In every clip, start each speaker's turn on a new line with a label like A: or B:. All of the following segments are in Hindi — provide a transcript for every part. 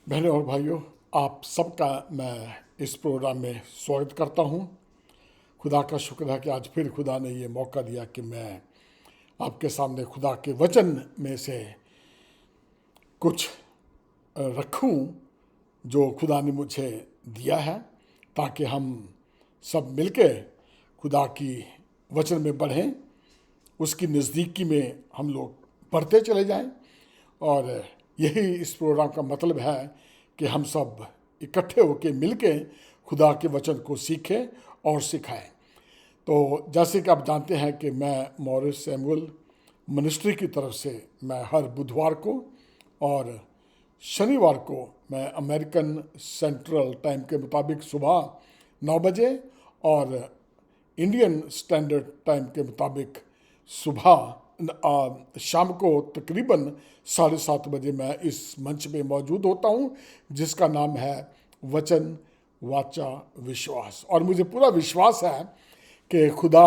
A: बहनों और भाइयों, आप सबका मैं इस प्रोग्राम में स्वागत करता हूं। खुदा का शुक्र है कि आज फिर खुदा ने ये मौका दिया कि मैं आपके सामने खुदा के वचन में से कुछ रखूं जो खुदा ने मुझे दिया है, ताकि हम सब मिलके खुदा की वचन में बढ़ें, उसकी नज़दीकी में हम लोग बढ़ते चले जाएं। और यही इस प्रोग्राम का मतलब है कि हम सब इकट्ठे होकर मिलके खुदा के वचन को सीखें और सिखाएं। तो जैसे कि आप जानते हैं कि मैं मॉरिस सैमुअल मिनिस्ट्री की तरफ से मैं हर बुधवार को और शनिवार को मैं अमेरिकन सेंट्रल टाइम के मुताबिक सुबह 9 बजे और इंडियन स्टैंडर्ड टाइम के मुताबिक शाम को तकरीबन 7:30 बजे मैं इस मंच पे मौजूद होता हूँ, जिसका नाम है वचन वाचा विश्वास। और मुझे पूरा विश्वास है कि खुदा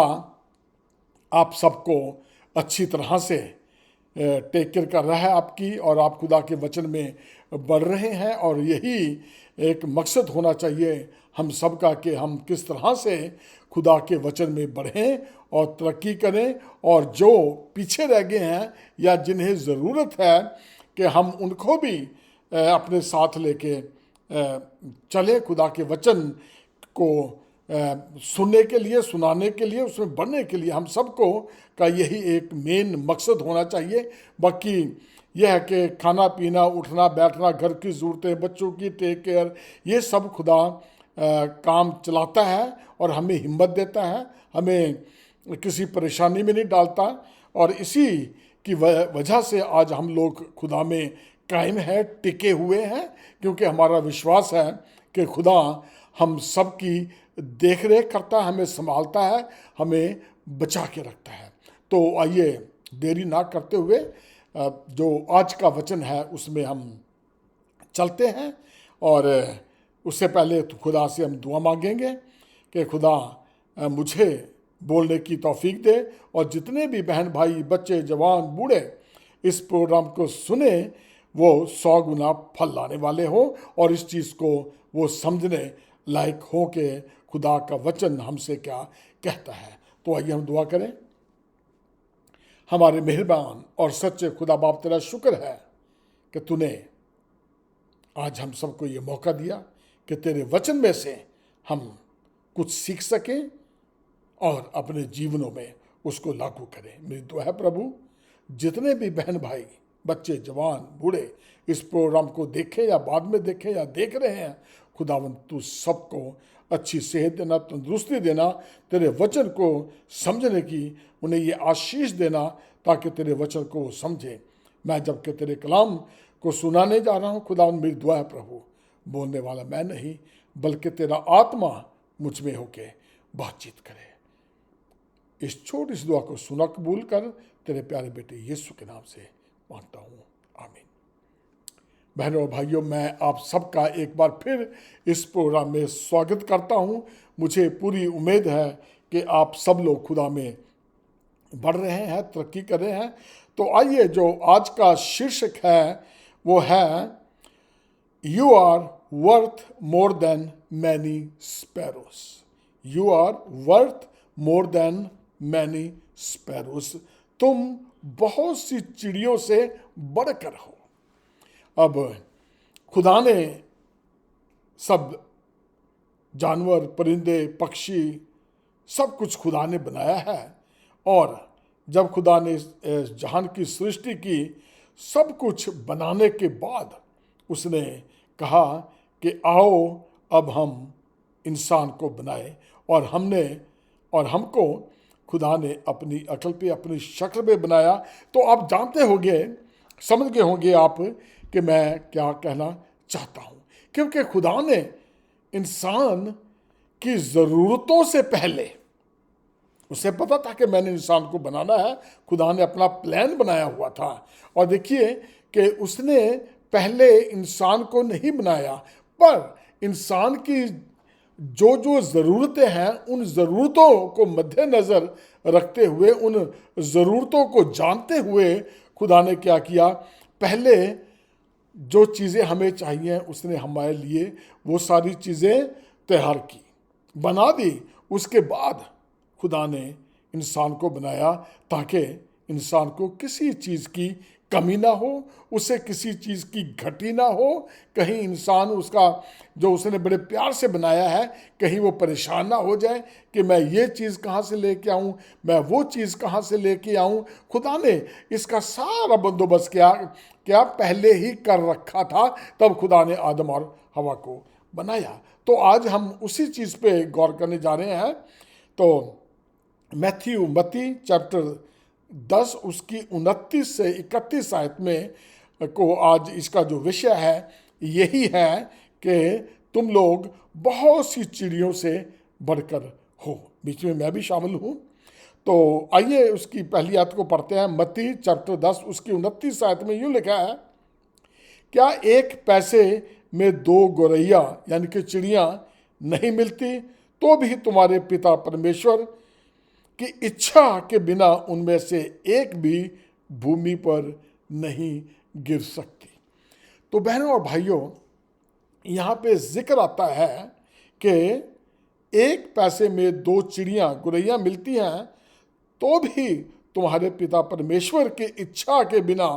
A: आप सबको अच्छी तरह से टेक केयर कर रहा है आपकी, और आप खुदा के वचन में बढ़ रहे हैं। और यही एक मकसद होना चाहिए हम सबका कि हम किस तरह से खुदा के वचन में बढ़ें और तरक्की करें, और जो पीछे रह गए हैं या जिन्हें ज़रूरत है कि हम उनको भी अपने साथ लेके चले खुदा के वचन को सुनने के लिए, सुनाने के लिए, उसमें बढ़ने के लिए। हम सबको का यही एक मेन मकसद होना चाहिए। बाकी यह है कि खाना पीना, उठना बैठना, घर की ज़रूरतें, बच्चों की टेक केयर, ये सब खुदा काम चलाता है और हमें हिम्मत देता है, हमें किसी परेशानी में नहीं डालता। और इसी की वजह से आज हम लोग खुदा में कायम है, टिके हुए हैं, क्योंकि हमारा विश्वास है कि खुदा हम सब की देख रेख करता है, हमें संभालता है, हमें बचा के रखता है। तो आइए देरी ना करते हुए जो आज का वचन है उसमें हम चलते हैं। और उससे पहले तो खुदा से हम दुआ मांगेंगे कि खुदा मुझे बोलने की तौफीक दे, और जितने भी बहन भाई, बच्चे, जवान, बूढ़े इस प्रोग्राम को सुने वो 100 गुना फल लाने वाले हो, और इस चीज़ को वो समझने लायक हो कि खुदा का वचन हमसे क्या कहता है। तो आइए हम दुआ करें। हमारे मेहरबान और सच्चे खुदा बाप, तेरा शुक्र है कि तूने आज हम सबको ये मौका दिया कि तेरे वचन में से हम कुछ सीख सकें और अपने जीवनों में उसको लागू करें। मेरी दुआ है प्रभु, जितने भी बहन भाई, बच्चे, जवान, बूढ़े इस प्रोग्राम को देखें या बाद में देखें या देख रहे हैं, खुदावंद तू सबको अच्छी सेहत देना, तंदुरुस्ती देना, तेरे वचन को समझने की उन्हें ये आशीष देना, ताकि तेरे वचन को समझें। मैं जबकि तेरे कलाम को सुनाने जा रहा हूँ, खुदावंद मेरी दुआ है प्रभु, बोलने वाला मैं नहीं बल्कि तेरा आत्मा मुझ में होके बातचीत करे। इस छोटी सी दुआ को सुना कबूल कर, तेरे प्यारे बेटे यीशु के नाम से मांगता हूँ, आमीन। बहनों और भाइयों, मैं आप सबका एक बार फिर इस प्रोग्राम में स्वागत करता हूँ। मुझे पूरी उम्मीद है कि आप सब लोग खुदा में बढ़ रहे हैं, तरक्की कर रहे हैं। तो आइए, जो आज का शीर्षक है वो है you are worth more than many sparrows. You are worth more than many sparrows. तुम बहुत सी चिड़ियों से बढ़कर हो। अब खुदा ने सब जानवर, परिंदे, पक्षी, सब कुछ खुदा ने बनाया है। और जब खुदा ने जहान की सृष्टि की, सब कुछ बनाने के बाद उसने कहा कि आओ अब हम इंसान को बनाए। और हमको खुदा ने अपनी अकल पे, अपनी शक्ल पे बनाया। तो आप जानते होंगे, समझ गए होंगे आप कि मैं क्या कहना चाहता हूँ। क्योंकि खुदा ने इंसान की ज़रूरतों से पहले, उसे पता था कि मैंने इंसान को बनाना है, खुदा ने अपना प्लान बनाया हुआ था। और देखिए कि उसने पहले इंसान को नहीं बनाया, पर इंसान की जो जो ज़रूरतें हैं, उन ज़रूरतों को मद्देनज़र रखते हुए, उन ज़रूरतों को जानते हुए खुदा ने क्या किया, पहले जो चीज़ें हमें चाहिए उसने हमारे लिए वो सारी चीज़ें तैयार की, बना दी। उसके बाद खुदा ने इंसान को बनाया ताकि इंसान को किसी चीज़ की कमी ना हो, उसे किसी चीज़ की घटी ना हो, कहीं इंसान उसका जो उसने बड़े प्यार से बनाया है कहीं वो परेशान ना हो जाए कि मैं ये चीज़ कहाँ से लेके आऊँ, मैं वो चीज़ कहाँ से लेके आऊँ। खुदा ने इसका सारा बंदोबस्त क्या पहले ही कर रखा था, तब खुदा ने आदम और हवा को बनाया। तो आज हम उसी चीज़ पे गौर करने जा रहे हैं। तो मत्ती चैप्टर 10 उसकी 29 से 31 आयत में को आज इसका जो विषय है यही है कि तुम लोग बहुत सी चिड़ियों से बढ़कर हो। बीच में मैं भी शामिल हूँ। तो आइए उसकी पहली आयत को पढ़ते हैं। मत्ती चैप्टर 10 उसकी 29 आयत में यूँ लिखा है, क्या एक पैसे में 2 गौरैया यानी कि चिड़ियाँ नहीं मिलती, तो भी तुम्हारे पिता परमेश्वर की इच्छा के बिना उनमें से एक भी भूमि पर नहीं गिर सकती। तो बहनों और भाइयों, यहाँ पे जिक्र आता है कि एक पैसे में 2 चिड़ियाँ गौरैया मिलती हैं, तो भी तुम्हारे पिता परमेश्वर की इच्छा के बिना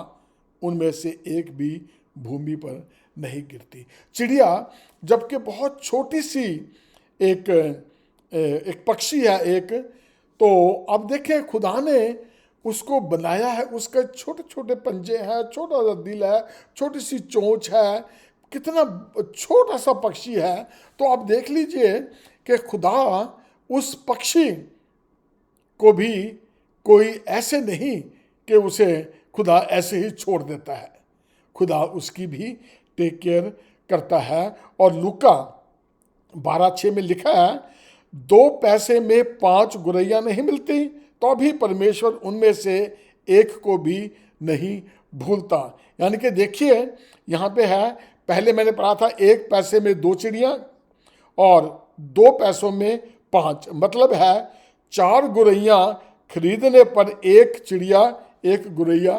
A: उनमें से एक भी भूमि पर नहीं गिरती। चिड़िया जबकि बहुत छोटी सी एक एक पक्षी है एक, तो अब देखें खुदा ने उसको बनाया है, उसके छोटे छोटे पंजे हैं, छोटा सा दिल है, छोटी सी चोंच है, कितना छोटा सा पक्षी है। तो आप देख लीजिए कि खुदा उस पक्षी को भी कोई ऐसे नहीं कि उसे खुदा ऐसे ही छोड़ देता है, खुदा उसकी भी टेक केयर करता है। और लूका 12:6 में लिखा है, 2 पैसे में 5 गौरैया नहीं मिलती, तो भी परमेश्वर उनमें से एक को भी नहीं भूलता। यानी कि देखिए यहाँ पे है, पहले मैंने पढ़ा था 1 पैसे में 2 चिड़ियाँ और 2 पैसों में 5, मतलब है 4 गौरैया खरीदने पर 1 चिड़िया 1 गौरैया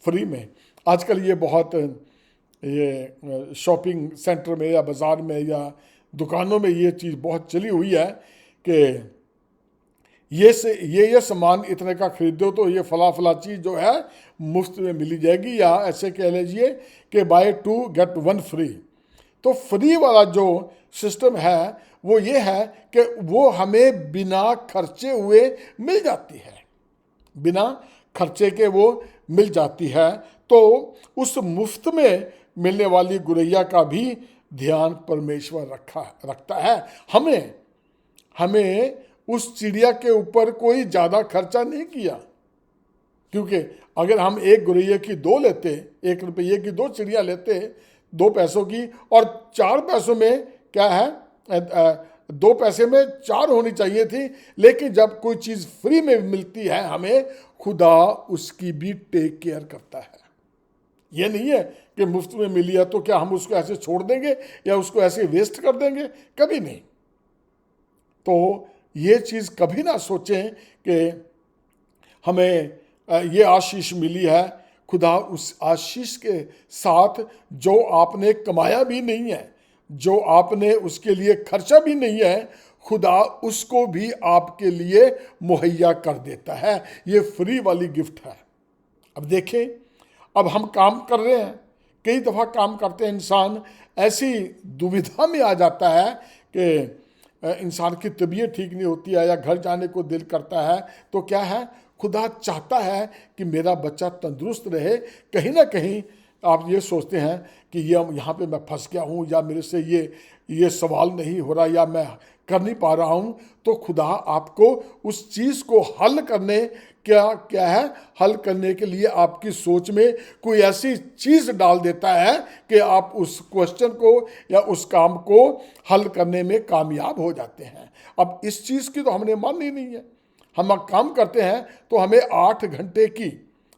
A: फ्री में। आजकल ये बहुत ये शॉपिंग सेंटर में या बाज़ार में या दुकानों में ये चीज़ बहुत चली हुई है कि ये सामान इतने का खरीदो तो ये फला चीज़ जो है मुफ्त में मिली जाएगी, या ऐसे कह लीजिए कि बाय 2 get 1 फ्री। तो फ्री वाला जो सिस्टम है वो ये है कि वो हमें बिना खर्चे हुए मिल जाती है, बिना खर्चे के वो मिल जाती है। तो उस मुफ्त में मिलने वाली गौरैया का भी ध्यान परमेश्वर रखता है। हमें उस चिड़िया के ऊपर कोई ज़्यादा खर्चा नहीं किया, क्योंकि अगर हम 1 गौरैया की 2 लेते, 1 रुपये की 2 चिड़िया लेते 2 पैसों की, और 4 पैसों में क्या है 2 पैसे में 4 होनी चाहिए थी, लेकिन जब कोई चीज़ फ्री में मिलती है हमें, खुदा उसकी भी टेक केयर करता है। ये नहीं है कि मुफ्त में मिली है तो क्या हम उसको ऐसे छोड़ देंगे या उसको ऐसे वेस्ट कर देंगे, कभी नहीं। तो ये चीज़ कभी ना सोचें कि हमें ये आशीष मिली है। खुदा उस आशीष के साथ जो आपने कमाया भी नहीं है, जो आपने उसके लिए खर्चा भी नहीं है, खुदा उसको भी आपके लिए मुहैया कर देता है। ये फ्री वाली गिफ्ट है। अब देखें, अब हम काम कर रहे हैं, कई दफ़ा काम करते हैं, इंसान ऐसी दुविधा में आ जाता है कि इंसान की तबीयत ठीक नहीं होती है या घर जाने को दिल करता है, तो क्या है, खुदा चाहता है कि मेरा बच्चा तंदुरुस्त रहे। कहीं ना कहीं आप ये सोचते हैं कि ये यहाँ पे मैं फंस गया हूँ, या मेरे से ये सवाल नहीं हो रहा, या मैं कर नहीं पा रहा हूँ, तो खुदा आपको उस चीज़ को हल करने क्या है, हल करने के लिए आपकी सोच में कोई ऐसी चीज़ डाल देता है कि आप उस क्वेश्चन को या उस काम को हल करने में कामयाब हो जाते हैं। अब इस चीज़ की तो हमने माननी नहीं है। हम काम करते हैं तो हमें 8 घंटे की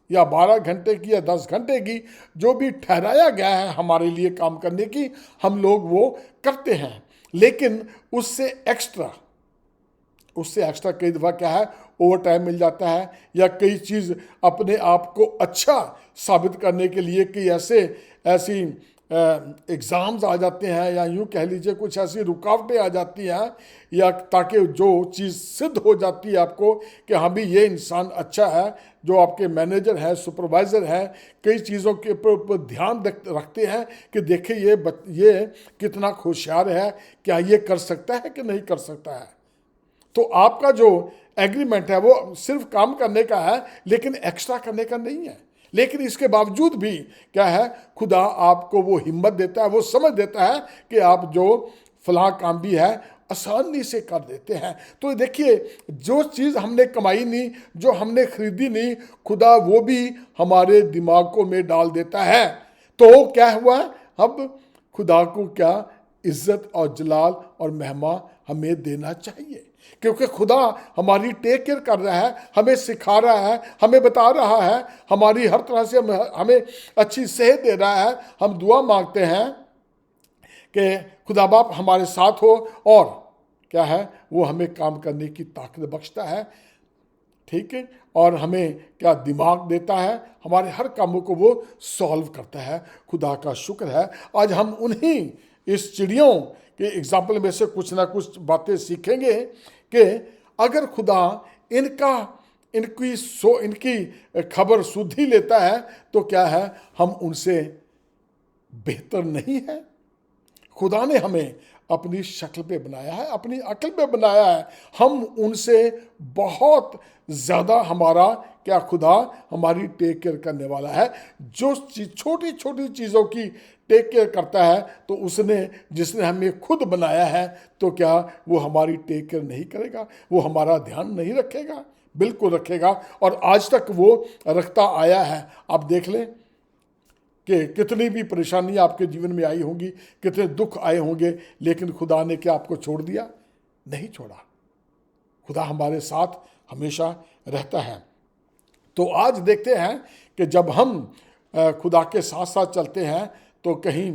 A: या 12 घंटे की या 10 घंटे की जो भी ठहराया गया है हमारे लिए काम करने की, हम लोग वो करते हैं, लेकिन उससे एक्स्ट्रा उससे एक्स्ट्रा कई दफ़ा क्या है, ओवर टाइम मिल जाता है, या कई चीज़ अपने आप को अच्छा साबित करने के लिए कई ऐसी एग्ज़ाम्स आ जाते हैं, या यूँ कह लीजिए कुछ ऐसी रुकावटें आ जाती हैं, या ताकि जो चीज़ सिद्ध हो जाती है आपको कि हाँ भी ये इंसान अच्छा है, जो आपके मैनेजर हैं, सुपरवाइज़र हैं, कई चीज़ों के ऊपर ध्यान रखते हैं कि देखिए ये कितना होशियार है, क्या ये कर सकता है कि नहीं कर सकता है। तो आपका जो एग्रीमेंट है वो सिर्फ काम करने का है, लेकिन एक्स्ट्रा करने का नहीं है। लेकिन इसके बावजूद भी क्या है, खुदा आपको वो हिम्मत देता है, वो समझ देता है कि आप जो फलां काम भी है आसानी से कर देते हैं। तो देखिए, जो चीज़ हमने कमाई नहीं, जो हमने खरीदी नहीं, खुदा वो भी हमारे दिमागों में डाल देता है। तो क्या हुआ, अब खुदा को क्या इज्जत और जलाल और महिमा हमें देना चाहिए, क्योंकि खुदा हमारी टेक केयर कर रहा है, हमें सिखा रहा है, हमें बता रहा है, हमारी हर तरह से हमें अच्छी सेहत दे रहा है। हम दुआ मांगते हैं कि खुदा बाप हमारे साथ हो, और क्या है, वो हमें काम करने की ताकत बख्शता है, ठीक है, और हमें क्या दिमाग देता है, हमारे हर कामों को वो सॉल्व करता है। खुदा का शुक्र है। आज हम उन्हीं इस चिड़ियों के एग्जाम्पल में से कुछ ना कुछ बातें सीखेंगे कि अगर खुदा इनकी खबर सुध ही लेता है, तो क्या है, हम उनसे बेहतर नहीं है। खुदा ने हमें अपनी शक्ल पे बनाया है, अपनी अक्ल पे बनाया है, हम उनसे बहुत ज़्यादा हमारा क्या खुदा हमारी टेक केयर करने वाला है। जो छोटी छोटी चीज़ों की टेक केयर करता है, तो जिसने हमें खुद बनाया है, तो क्या वो हमारी टेक केयर नहीं करेगा, वो हमारा ध्यान नहीं रखेगा? बिल्कुल रखेगा, और आज तक वो रखता आया है। आप देख लें कि कितनी भी परेशानी आपके जीवन में आई होंगी, कितने दुख आए होंगे, लेकिन खुदा ने क्या आपको छोड़ दिया? नहीं छोड़ा। खुदा हमारे साथ हमेशा रहता है। तो आज देखते हैं कि जब हम खुदा के साथ साथ चलते हैं, तो कहीं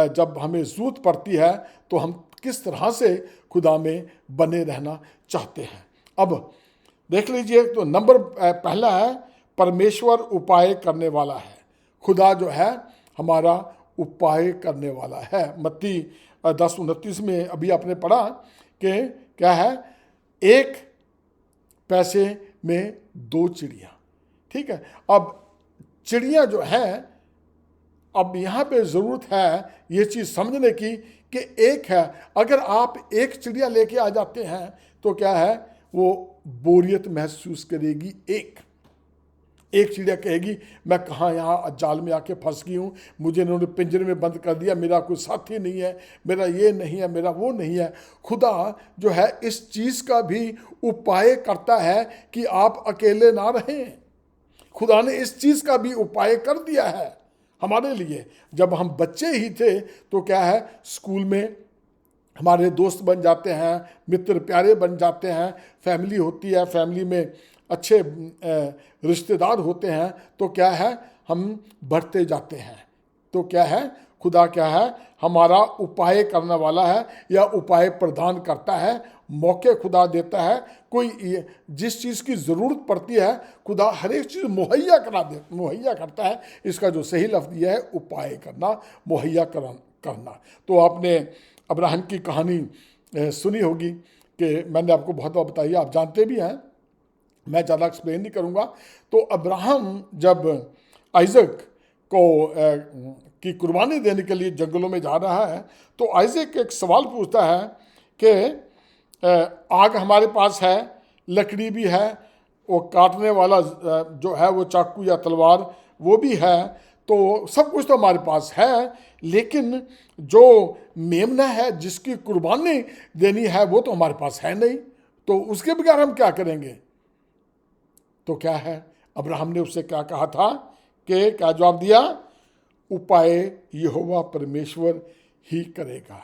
A: जब हमें ज़रूरत पड़ती है, तो हम किस तरह से खुदा में बने रहना चाहते हैं। अब देख लीजिए, तो नंबर पहला है, परमेश्वर उपाय करने वाला है। खुदा जो है हमारा उपाय करने वाला है। मत्ती 10:29 में अभी आपने पढ़ा कि क्या है, 1 पैसे में 2 चिड़ियाँ, ठीक है। अब चिड़ियाँ जो हैं, अब यहाँ पे ज़रूरत है ये चीज़ समझने की कि एक है, अगर आप एक चिड़िया लेके आ जाते हैं, तो क्या है, वो बोरियत महसूस करेगी। एक चिड़िया कहेगी, मैं कहाँ यहाँ जाल में आके फंस गई हूँ, मुझे इन्होंने पिंजरे में बंद कर दिया, मेरा कोई साथी नहीं है, मेरा ये नहीं है, मेरा वो नहीं है। खुदा जो है इस चीज़ का भी उपाय करता है कि आप अकेले ना रहें। खुदा ने इस चीज़ का भी उपाय कर दिया है हमारे लिए। जब हम बच्चे ही थे, तो क्या है, स्कूल में हमारे दोस्त बन जाते हैं, मित्र प्यारे बन जाते हैं, फैमिली होती है, फैमिली में अच्छे रिश्तेदार होते हैं, तो क्या है, हम बढ़ते जाते हैं। तो क्या है, खुदा क्या है, हमारा उपाय करने वाला है, या उपाय प्रदान करता है, मौके खुदा देता है। कोई जिस चीज़ की ज़रूरत पड़ती है, खुदा हर एक चीज़ मुहैया करता है। इसका जो सही लफ्ज़ यह है, उपाय करना, मुहैया करना। तो आपने अब्राहम की कहानी सुनी होगी कि मैंने आपको बहुत बार बताई, आप जानते भी हैं, मैं ज़्यादा एक्सप्लेन नहीं करूँगा। तो अब्राहम जब आइज़क को की कुर्बानी देने के लिए जंगलों में जा रहा है, तो आइज़क एक सवाल पूछता है कि आग हमारे पास है, लकड़ी भी है, वो काटने वाला जो है वो चाकू या तलवार वो भी है, तो सब कुछ तो हमारे पास है, लेकिन जो मेमना है जिसकी कुर्बानी देनी है, वो तो हमारे पास है नहीं, तो उसके बगैर हम क्या करेंगे? तो क्या है, अब्राहम ने उससे क्या कहा था, कि क्या जवाब दिया? उपाय यहोवा परमेश्वर ही करेगा।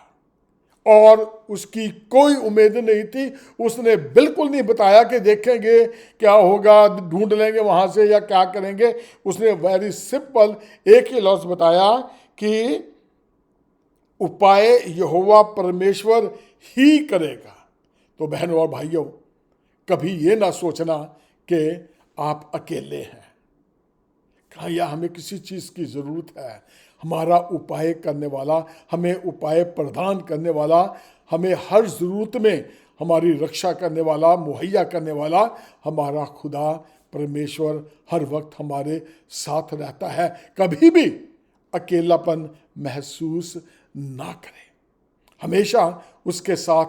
A: और उसकी कोई उम्मीद नहीं थी, उसने बिल्कुल नहीं बताया कि देखेंगे क्या होगा, ढूंढ लेंगे वहाँ से या क्या करेंगे। उसने वेरी सिंपल एक ही लफ्ज़ बताया कि उपाय यहोवा परमेश्वर ही करेगा। तो बहनों और भाइयों, कभी ये ना सोचना कि आप अकेले हैं। कहा या हमें किसी चीज़ की ज़रूरत है, हमारा उपाय करने वाला, हमें उपाय प्रदान करने वाला, हमें हर ज़रूरत में हमारी रक्षा करने वाला, मुहैया करने वाला हमारा खुदा परमेश्वर हर वक्त हमारे साथ रहता है। कभी भी अकेलापन महसूस ना करें, हमेशा उसके साथ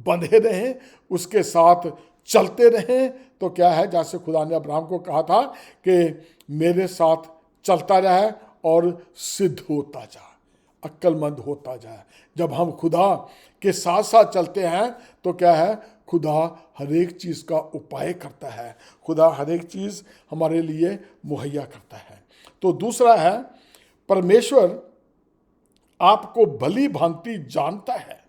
A: बंधे रहें, उसके साथ चलते रहें। तो क्या है, जैसे खुदा ने अब्राहम को कहा था कि मेरे साथ चलता रहे और सिद्ध होता जा, अक्लमंद होता जाए। जब हम खुदा के साथ साथ चलते हैं तो क्या है, खुदा हर एक चीज़ का उपाय करता है, खुदा हर एक चीज़ हमारे लिए मुहैया करता है। तो दूसरा है, परमेश्वर आपको भली भांति जानता है।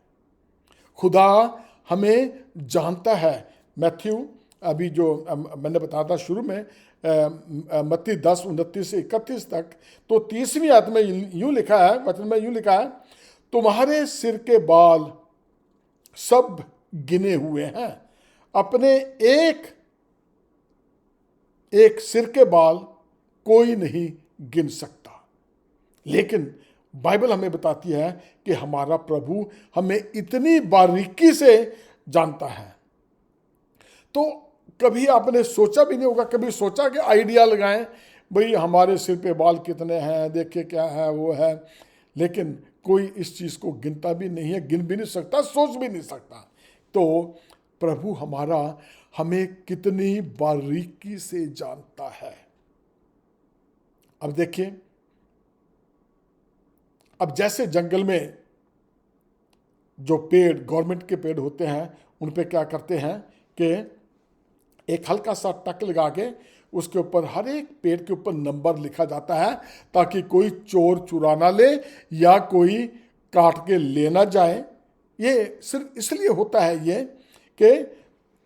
A: खुदा हमें जानता है। मैथ्यू, अभी जो मैंने बताया था शुरू में, मत्ती 10:29 से 31 तक, तो 30वीं आयत में यूं लिखा है, वचन में यूं लिखा है, तुम्हारे सिर के बाल सब गिने हुए हैं, अपने एक एक सिर के बाल कोई नहीं गिन सकता। लेकिन बाइबल हमें बताती है कि हमारा प्रभु हमें इतनी बारीकी से जानता है। तो कभी आपने सोचा भी नहीं होगा, कभी सोचा कि आइडिया लगाएं भाई हमारे सिर पे बाल कितने हैं, देखिए क्या है वो है, लेकिन कोई इस चीज़ को गिनता भी नहीं है, गिन भी नहीं सकता, सोच भी नहीं सकता। तो प्रभु हमारा हमें कितनी बारीकी से जानता है। अब देखिए, अब जैसे जंगल में जो पेड़, गवर्नमेंट के पेड़ होते हैं, उन पे क्या करते हैं कि एक हल्का सा टक लगा के उसके ऊपर, हर एक पेड़ के ऊपर नंबर लिखा जाता है, ताकि कोई चोर चुरा ना ले या कोई काट के ले ना जाए। ये सिर्फ इसलिए होता है ये कि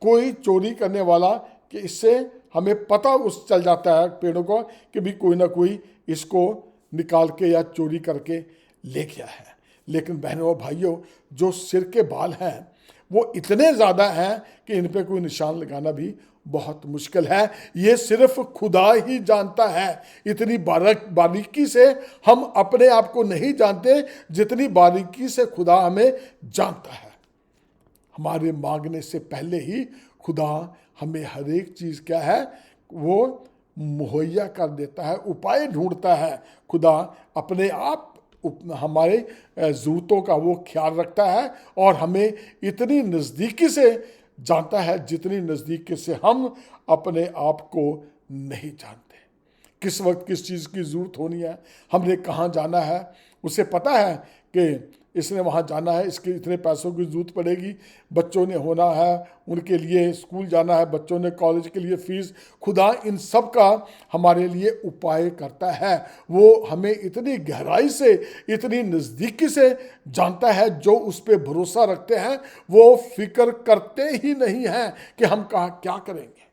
A: कोई चोरी करने वाला, कि इससे हमें पता उस चल जाता है पेड़ों को कि भी कोई ना कोई इसको निकाल के या चोरी करके ले गया है। लेकिन बहनों और भाइयों, जो सिर के बाल हैं वो इतने ज़्यादा हैं कि इन पे कोई निशान लगाना भी बहुत मुश्किल है। ये सिर्फ खुदा ही जानता है। इतनी बारीकी से हम अपने आप को नहीं जानते जितनी बारीकी से खुदा हमें जानता है। हमारे मांगने से पहले ही खुदा हमें हर एक चीज़ क्या है वो मुहैया कर देता है, उपाय ढूंढता है। खुदा अपने आप हमारे ज़रूरतों का वो ख्याल रखता है और हमें इतनी नज़दीकी से जानता है जितनी नज़दीकी से हम अपने आप को नहीं जानते। किस वक्त किस चीज़ की ज़रूरत होनी है, हमने कहाँ जाना है, उसे पता है कि इसने वहाँ जाना है, इसके इतने पैसों की ज़रूरत पड़ेगी, बच्चों ने होना है, उनके लिए स्कूल जाना है, बच्चों ने कॉलेज के लिए फ़ीस। खुदा इन सब का हमारे लिए उपाय करता है। वो हमें इतनी गहराई से, इतनी नज़दीकी से जानता है। जो उस पर भरोसा रखते हैं वो फिक्र करते ही नहीं हैं कि हम कहाँ क्या करेंगे।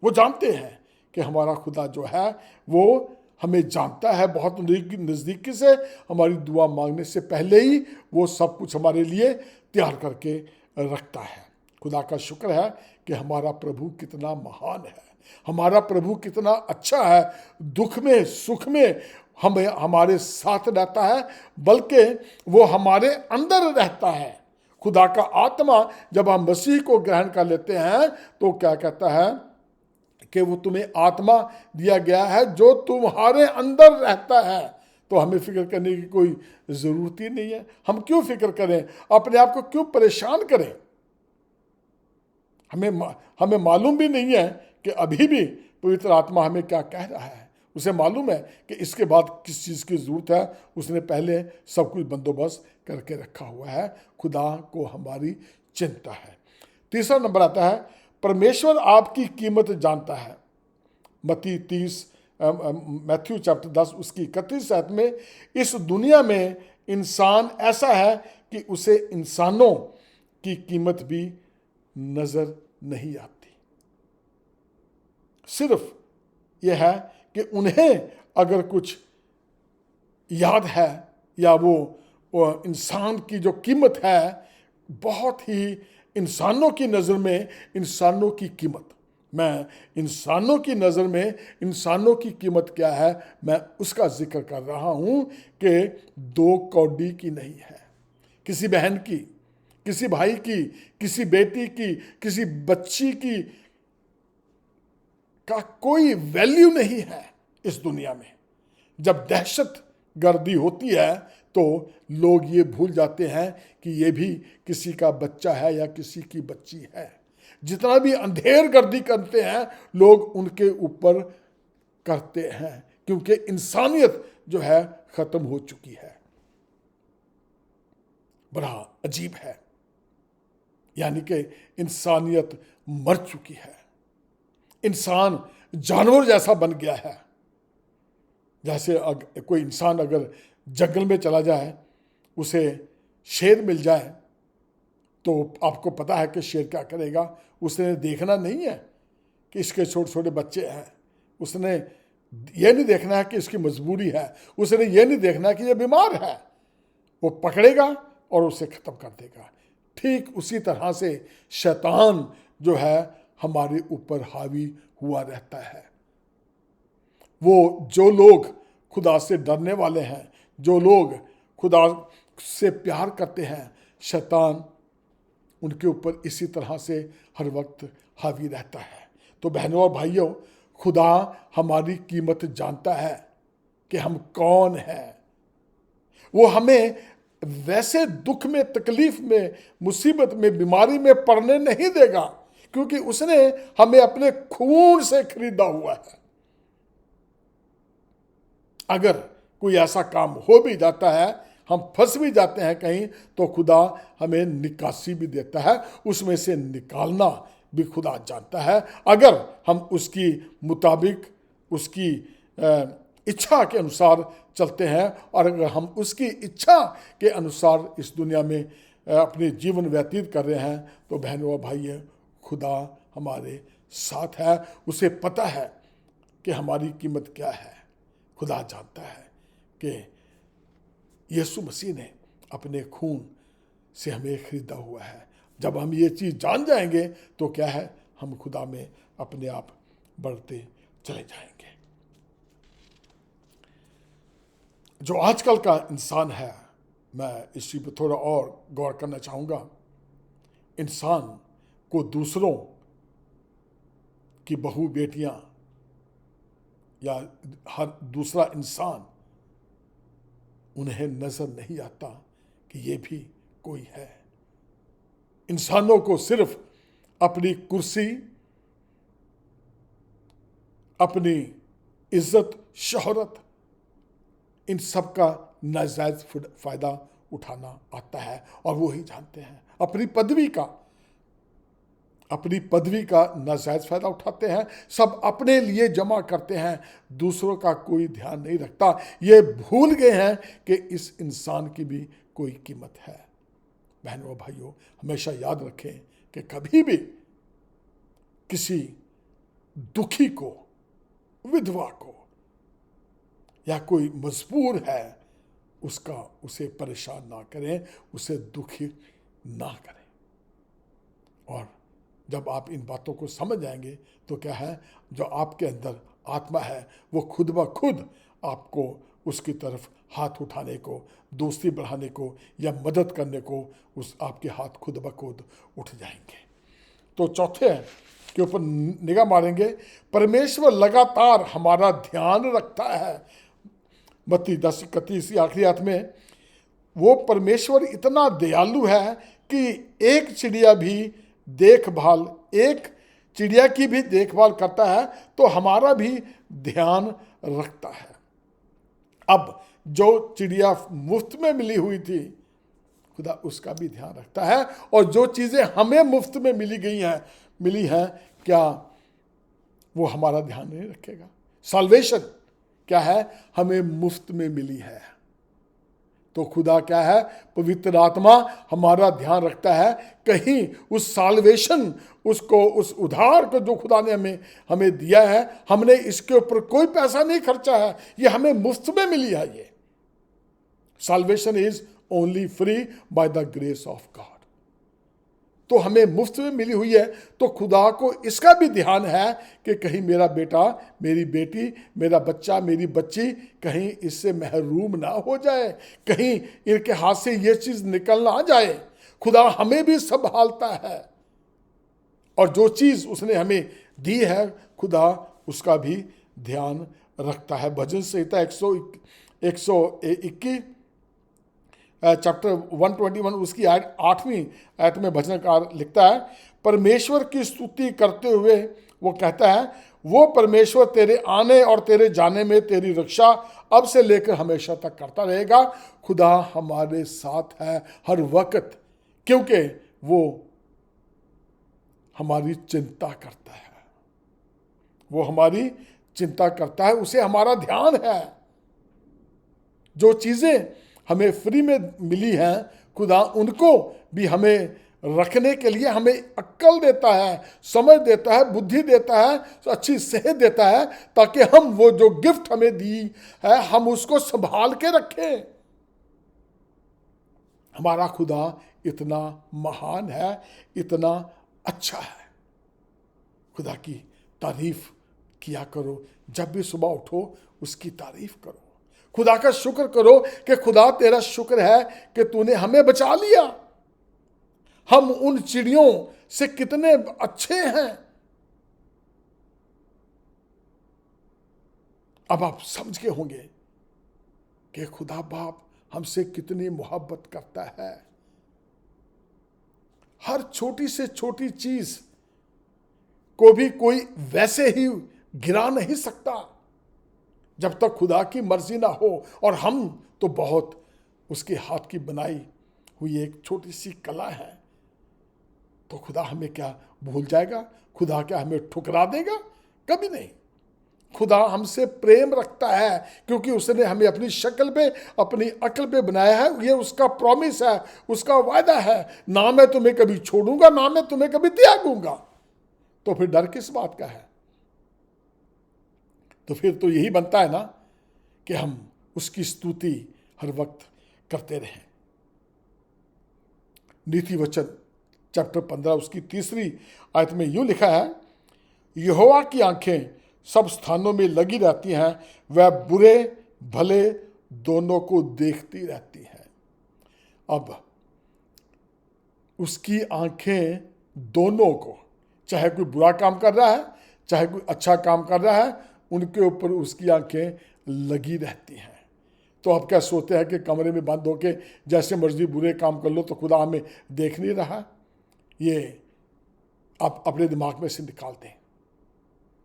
A: वो जानते हैं कि हमारा खुदा जो है वो हमें जानता है बहुत नज़दीकी से। हमारी दुआ मांगने से पहले ही वो सब कुछ हमारे लिए तैयार करके रखता है। खुदा का शुक्र है कि हमारा प्रभु कितना महान है, हमारा प्रभु कितना अच्छा है। दुख में सुख में हमें हमारे साथ रहता है, बल्कि वो हमारे अंदर रहता है। खुदा का आत्मा जब हम मसीह को ग्रहण कर लेते हैं तो क्या कहता है कि वो तुम्हें आत्मा दिया गया है जो तुम्हारे अंदर रहता है। तो हमें फिक्र करने की कोई ज़रूरत ही नहीं है। हम क्यों फिक्र करें, अपने आप को क्यों परेशान करें। हमें मालूम भी नहीं है कि अभी भी पवित्र आत्मा हमें क्या कह रहा है। उसे मालूम है कि इसके बाद किस चीज़ की ज़रूरत है, उसने पहले सब कुछ बंदोबस्त करके रखा हुआ है। खुदा को हमारी चिंता है। तीसरा नंबर आता है, परमेश्वर आपकी कीमत जानता है। मैथ्यू चैप्टर 10 उसकी 31 आयत में, इस दुनिया में इंसान ऐसा है कि उसे इंसानों की कीमत भी नजर नहीं आती। सिर्फ यह है कि उन्हें अगर कुछ याद है या वो इंसान की जो कीमत है बहुत ही इंसानों की नज़र में इंसानों की कीमत, मैं इंसानों की नज़र में इंसानों की कीमत क्या है, मैं उसका जिक्र कर रहा हूं कि 2 कौड़ी की नहीं है, किसी बहन की, किसी भाई की, किसी बेटी की, किसी बच्ची की का कोई वैल्यू नहीं है इस दुनिया में। जब दहशत गर्दी होती है तो लोग ये भूल जाते हैं कि ये भी किसी का बच्चा है या किसी की बच्ची है। जितना भी अंधेर गर्दी करते हैं लोग उनके ऊपर करते हैं, क्योंकि इंसानियत जो है खत्म हो चुकी है। बड़ा अजीब है, यानी कि इंसानियत मर चुकी है। इंसान जानवर जैसा बन गया है। जैसे कोई इंसान अगर जंगल में चला जाए, उसे शेर मिल जाए, तो आपको पता है कि शेर क्या करेगा। उसने देखना नहीं है कि इसके छोटे छोटे बच्चे हैं, उसने ये नहीं देखना है कि इसकी मजबूरी है, उसने ये नहीं देखना है कि ये बीमार है। वो पकड़ेगा और उसे ख़त्म कर देगा। ठीक उसी तरह से शैतान जो है हमारे ऊपर हावी हुआ रहता है। वो जो लोग खुदा से डरने वाले हैं, जो लोग खुदा से प्यार करते हैं, शैतान उनके ऊपर इसी तरह से हर वक्त हावी रहता है। तो बहनों और भाइयों, खुदा हमारी कीमत जानता है कि हम कौन हैं। वो हमें वैसे दुख में, तकलीफ में, मुसीबत में, बीमारी में पड़ने नहीं देगा, क्योंकि उसने हमें अपने खून से खरीदा हुआ है। अगर कोई ऐसा काम हो भी जाता है, हम फंस भी जाते हैं कहीं, तो खुदा हमें निकासी भी देता है, उसमें से निकालना भी खुदा जानता है। अगर हम उसकी मुताबिक, उसकी इच्छा के अनुसार चलते हैं, और अगर हम उसकी इच्छा के अनुसार इस दुनिया में अपने जीवन व्यतीत कर रहे हैं, तो बहनों और भाइयों, खुदा हमारे साथ है। उसे पता है कि हमारी कीमत क्या है। खुदा जानता है कि यीशु मसीह ने अपने खून से हमें खरीदा हुआ है। जब हम ये चीज़ जान जाएंगे तो क्या है, हम खुदा में अपने आप बढ़ते चले जाएंगे। जो आजकल का इंसान है, मैं इसी पर थोड़ा और गौर करना चाहूँगा। इंसान को दूसरों की बहू बेटियाँ या हर दूसरा इंसान, उन्हें नजर नहीं आता कि ये भी कोई है। इंसानों को सिर्फ अपनी कुर्सी, अपनी इज्जत, शोहरत, इन सब का नाजायज फायदा उठाना आता है, और वो ही जानते हैं। अपनी पदवी का नाजायज फायदा उठाते हैं, सब अपने लिए जमा करते हैं, दूसरों का कोई ध्यान नहीं रखता। ये भूल गए हैं कि इस इंसान की भी कोई कीमत है। बहनों भाइयों, हमेशा याद रखें कि कभी भी किसी दुखी को, विधवा को, या कोई मजबूर है, उसे परेशान ना करें, उसे दुखी ना करें। और जब आप इन बातों को समझ जाएंगे तो क्या है, जो आपके अंदर आत्मा है वो खुद ब खुद आपको उसकी तरफ हाथ उठाने को, दोस्ती बढ़ाने को या मदद करने को, उस आपके हाथ खुद ब खुद उठ जाएंगे। तो चौथे के ऊपर निगाह मारेंगे। परमेश्वर लगातार हमारा ध्यान रखता है। मत्ती 10:31 आखिरी आयत में, वो परमेश्वर इतना दयालु है कि एक चिड़िया की भी देखभाल करता है, तो हमारा भी ध्यान रखता है। अब जो चिड़िया मुफ्त में मिली हुई थी, खुदा उसका भी ध्यान रखता है, और जो चीज़ें हमें मुफ्त में मिली हैं, क्या वो हमारा ध्यान नहीं रखेगा? साल्वेशन क्या है, हमें मुफ्त में मिली है। तो खुदा क्या है, पवित्र आत्मा हमारा ध्यान रखता है, कहीं उस साल्वेशन, उस उधार को जो खुदा ने हमें दिया है, हमने इसके ऊपर कोई पैसा नहीं खर्चा है, ये हमें मुफ्त में मिली है। ये salvation is only free by the grace of God. तो हमें मुफ्त में मिली हुई है, तो खुदा को इसका भी ध्यान है कि कहीं मेरा बेटा, मेरी बेटी, मेरा बच्चा, मेरी बच्ची कहीं इससे महरूम ना हो जाए, कहीं इनके हाथ से ये चीज़ निकल ना जाए। खुदा हमें भी संभालता है और जो चीज़ उसने हमें दी है खुदा उसका भी ध्यान रखता है। भजन संहिता 121 चैप्टर 121 उसकी 8वीं आयत में भजनकार लिखता है, परमेश्वर की स्तुति करते हुए वो कहता है, वो परमेश्वर तेरे आने और तेरे जाने में तेरी रक्षा अब से लेकर हमेशा तक करता रहेगा। खुदा हमारे साथ है हर वक्त, क्योंकि वो हमारी चिंता करता है, वो हमारी चिंता करता है, उसे हमारा ध्यान है। जो चीज़ें हमें फ्री में मिली हैं, खुदा उनको भी हमें रखने के लिए हमें अक्ल देता है, समझ देता है, बुद्धि देता है, अच्छी सेहत देता है, ताकि हम वो जो गिफ्ट हमें दी है हम उसको संभाल के रखें। हमारा खुदा इतना महान है, इतना अच्छा है। खुदा की तारीफ किया करो, जब भी सुबह उठो उसकी तारीफ करो, खुदा का शुक्र करो कि खुदा तेरा शुक्र है कि तूने हमें बचा लिया। हम उन चिड़ियों से कितने अच्छे हैं। अब आप समझ के होंगे कि खुदा बाप हमसे कितनी मोहब्बत करता है। हर छोटी से छोटी चीज को भी कोई वैसे ही गिरा नहीं सकता जब तक खुदा की मर्जी ना हो। और हम तो बहुत उसके हाथ की बनाई हुई एक छोटी सी कला है, तो खुदा हमें क्या भूल जाएगा? खुदा क्या हमें ठुकरा देगा? कभी नहीं। खुदा हमसे प्रेम रखता है क्योंकि उसने हमें अपनी शक्ल पे, अपनी अक्ल पे बनाया है। ये उसका प्रॉमिस है, उसका वायदा है, ना मैं तुम्हें कभी छोड़ूंगा, ना मैं तुम्हें कभी त्यागूंगा। तो फिर डर किस बात का है? तो फिर तो यही बनता है ना कि हम उसकी स्तुति हर वक्त करते रहें। नीति वचन चैप्टर 15 उसकी 3री आयत में यूं लिखा है, यहोवा की आंखें सब स्थानों में लगी रहती हैं, वह बुरे भले दोनों को देखती रहती हैं। अब उसकी आंखें दोनों को, चाहे कोई बुरा काम कर रहा है चाहे कोई अच्छा काम कर रहा है, उनके ऊपर उसकी आंखें लगी रहती हैं। तो आप क्या सोचते हैं कि कमरे में बंद होके जैसे मर्जी बुरे काम कर लो तो खुदा हमें देख नहीं रहा? ये आप अपने दिमाग में से निकाल दें।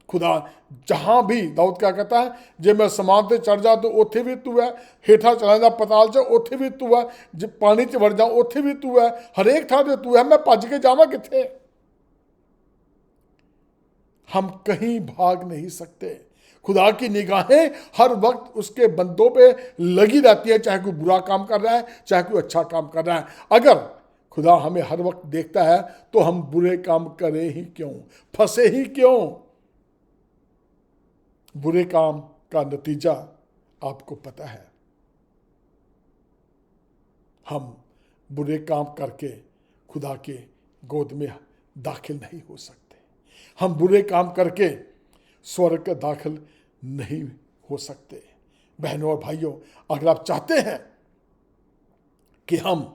A: खुदा जहां भी, दाऊद क्या कहता है, जे मैं समान ते चढ़ जा तो ओथे भी तू है, हेठा चला जा पताल च ओथे भी तू है, जे पानी च वड़ जा ओथे भी तू है, हरेक थां ते तू है, मैं भज के जावां किथे? हम कहीं भाग नहीं सकते। खुदा की निगाहें हर वक्त उसके बंदों पे लगी रहती है, चाहे कोई बुरा काम कर रहा है चाहे कोई अच्छा काम कर रहा है। अगर खुदा हमें हर वक्त देखता है तो हम बुरे काम करें ही क्यों, फंसे ही क्यों? बुरे काम का नतीजा आपको पता है। हम बुरे काम करके खुदा के गोद में दाखिल नहीं हो सकते। हम बुरे काम करके स्वर्ग का दाखिल नहीं हो सकते। बहनों और भाइयों, अगर आप चाहते हैं कि हम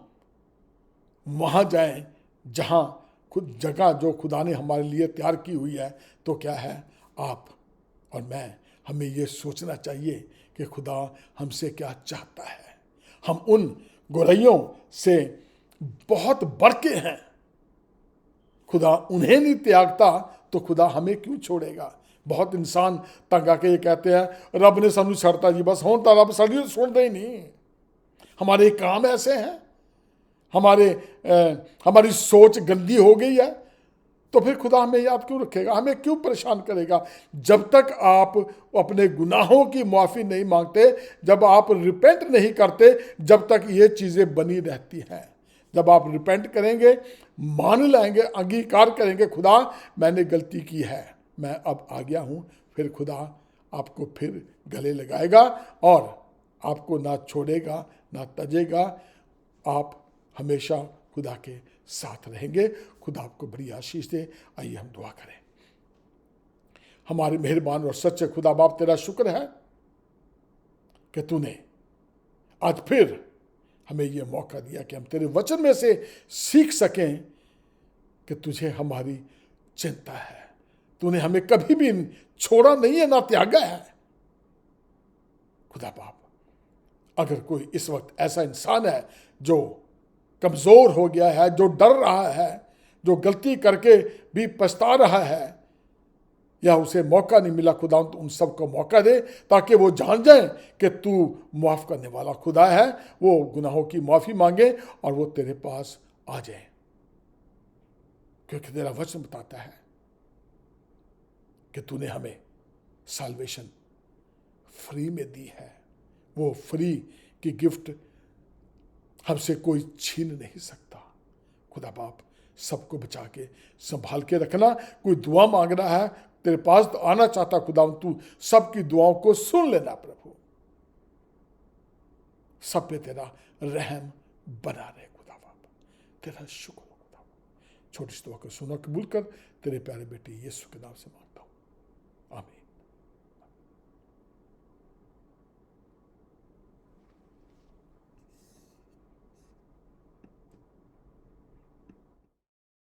A: वहां जाएं जहां खुद जगह जो खुदा ने हमारे लिए तैयार की हुई है, तो क्या है, आप और मैं, हमें ये सोचना चाहिए कि खुदा हमसे क्या चाहता है। हम उन गोरैयों से बहुत बढ़ के हैं। खुदा उन्हें नहीं त्यागता तो खुदा हमें क्यों छोड़ेगा? बहुत इंसान तंग आके ये कहते हैं, रब ने सानू छड़ता जी, बस हों तो रब साड़ी सुनते ही नहीं। हमारे काम ऐसे हैं, हमारी सोच गंदी हो गई है, तो फिर खुदा हमें याद क्यों रखेगा? हमें क्यों परेशान करेगा? जब तक आप अपने गुनाहों की माफ़ी नहीं मांगते, जब आप रिपेंट नहीं करते, जब तक ये चीज़ें बनी रहती हैं। जब आप रिपेंट करेंगे, मान लाएंगे, अंगीकार करेंगे, खुदा मैंने गलती की है, मैं अब आ गया हूँ, फिर खुदा आपको फिर गले लगाएगा और आपको ना छोड़ेगा ना तजेगा। आप हमेशा खुदा के साथ रहेंगे। खुदा आपको बड़ी आशीष दे। आइए हम दुआ करें। हमारे मेहरबान और सच्चे खुदा बाप, तेरा शुक्र है कि तूने आज फिर हमें यह मौका दिया कि हम तेरे वचन में से सीख सकें कि तुझे हमारी चिंता है। तूने हमें कभी भी छोड़ा नहीं है, ना त्यागा है। खुदा बाप, अगर कोई इस वक्त ऐसा इंसान है जो कमजोर हो गया है, जो डर रहा है, जो गलती करके भी पछता रहा है, या उसे मौका नहीं मिला, खुदा तो उन सबको मौका दे ताकि वो जान जाए कि तू माफ करने वाला खुदा है। वो गुनाहों की माफी मांगे और वो तेरे पास आ जाए, क्योंकि तेरा वचन बताता है कि तूने हमें साल्वेशन फ्री में दी है। वो फ्री की गिफ्ट हमसे कोई छीन नहीं सकता। खुदा बाप, सबको बचा के संभाल के रखना। कोई दुआ मांग रहा है, तेरे पास तो आना चाहता खुदा, तू सबकी दुआओं को सुन लेना प्रभु। सब पे तेरा रहम बना रहे खुदा बाप। तेरा शुक्र खुदा। छोटी सी दुआ को सुनो, कबूल कर। तेरे प्यारे बेटे यीशु के नाम से मांग।